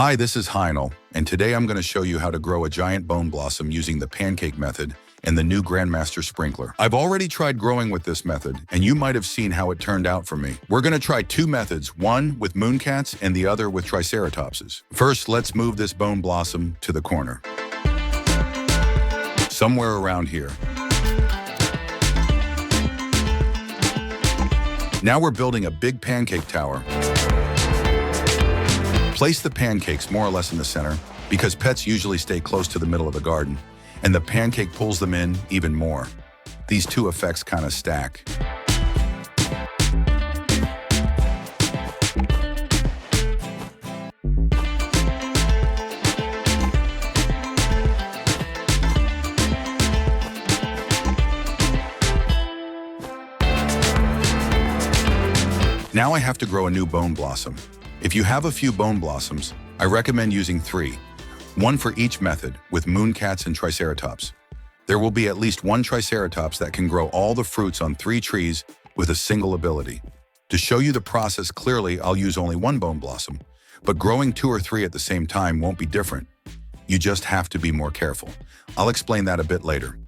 Hi, this is Heinel, and today I'm going to show you how to grow a giant bone blossom using the pancake method and the new Grandmaster sprinkler. I've already tried growing with this method, and you might have seen how it turned out for me. We're going to try two methods, one with mooncats and the other with Triceratopses. First, let's move this bone blossom to the corner. Somewhere around here. Now we're building a big pancake tower. Place the pancakes more or less in the center because pets usually stay close to the middle of the garden, and the pancake pulls them in even more. These two effects kind of stack. Now I have to grow a new bone blossom. If you have a few bone blossoms, I recommend using 3, one for each method with mooncats and Triceratops. There will be at least one Triceratops that can grow all the fruits on 3 trees with a single ability. To show you the process clearly, I'll use only one bone blossom, but growing 2 or 3 at the same time won't be different. You just have to be more careful. I'll explain that a bit later.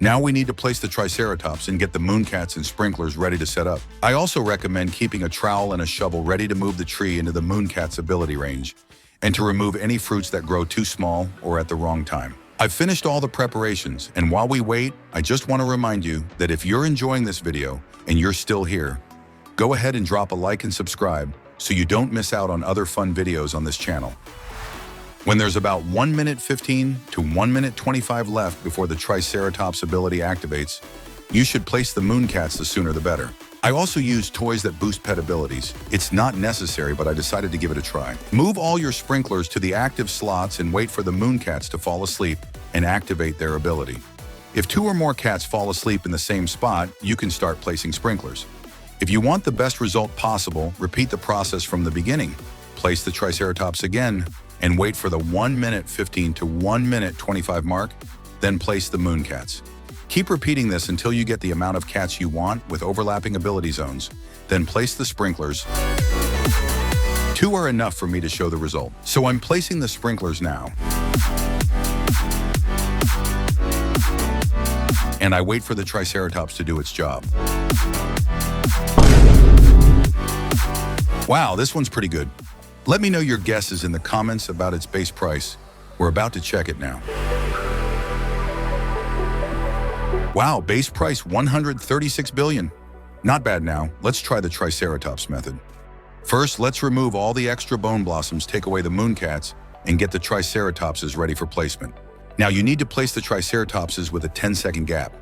Now we need to place the Triceratops and get the mooncats and sprinklers ready to set up. I also recommend keeping a trowel and a shovel ready to move the tree into the mooncats' ability range and to remove any fruits that grow too small or at the wrong time. I've finished all the preparations, and while we wait, I just want to remind you that if you're enjoying this video and you're still here, go ahead and drop a like and subscribe so you don't miss out on other fun videos on this channel. When there's about 1 minute 15 to 1 minute 25 left before the Triceratops ability activates, you should place the mooncats the sooner the better. I also use toys that boost pet abilities. It's not necessary, but I decided to give it a try. Move all your sprinklers to the active slots and wait for the mooncats to fall asleep and activate their ability. If 2 or more cats fall asleep in the same spot, you can start placing sprinklers. If you want the best result possible, repeat the process from the beginning. Place the Triceratops again, and wait for the 1 minute 15 to 1 minute 25 mark, then place the mooncats. Keep repeating this until you get the amount of cats you want with overlapping ability zones, then place the sprinklers. 2 are enough for me to show the result, so I'm placing the sprinklers now. And I wait for the Triceratops to do its job. Wow, this one's pretty good. Let me know your guesses in the comments about its base price. We're about to check it now. Wow, base price 136 billion. Not bad now. Let's try the Triceratops method. First, let's remove all the extra bone blossoms, take away the mooncats, and get the Triceratopses ready for placement. Now you need to place the Triceratopses with a 10-second gap.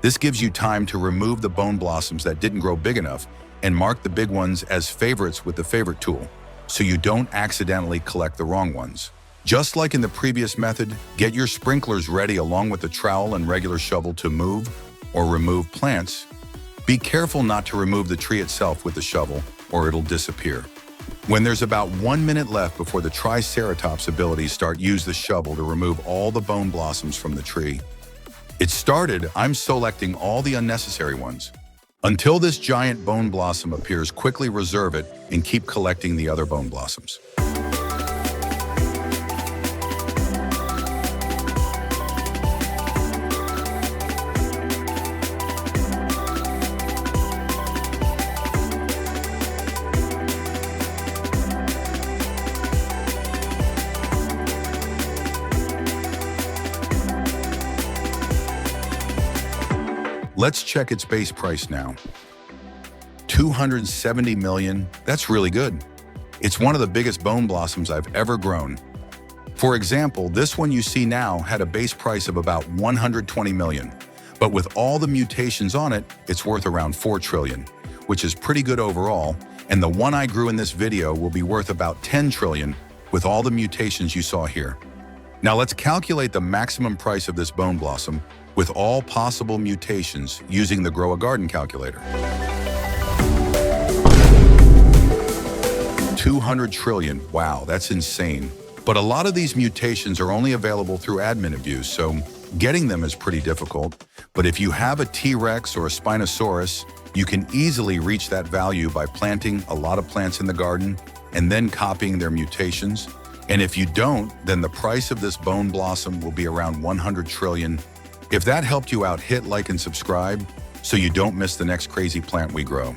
This gives you time to remove the bone blossoms that didn't grow big enough and mark the big ones as favorites with the favorite tool, so you don't accidentally collect the wrong ones. Just like in the previous method, get your sprinklers ready along with the trowel and regular shovel to move or remove plants. Be careful not to remove the tree itself with the shovel or it'll disappear. When there's about 1 minute left before the Triceratops abilities start, use the shovel to remove all the bone blossoms from the tree. It started, I'm selecting all the unnecessary ones. Until this giant bone blossom appears, quickly reserve it and keep collecting the other bone blossoms. Let's check its base price now. 270 million, that's really good. It's one of the biggest bone blossoms I've ever grown. For example, this one you see now had a base price of about 120 million, but with all the mutations on it, it's worth around 4 trillion, which is pretty good overall, and the one I grew in this video will be worth about 10 trillion with all the mutations you saw here. Now let's calculate the maximum price of this bone blossom with all possible mutations using the Grow a Garden calculator. 200 trillion, wow, that's insane. But a lot of these mutations are only available through admin abuse, so getting them is pretty difficult. But if you have a T-Rex or a Spinosaurus, you can easily reach that value by planting a lot of plants in the garden and then copying their mutations. And if you don't, then the price of this bone blossom will be around 100 trillion. If that helped you out, hit like and subscribe so you don't miss the next crazy plant we grow.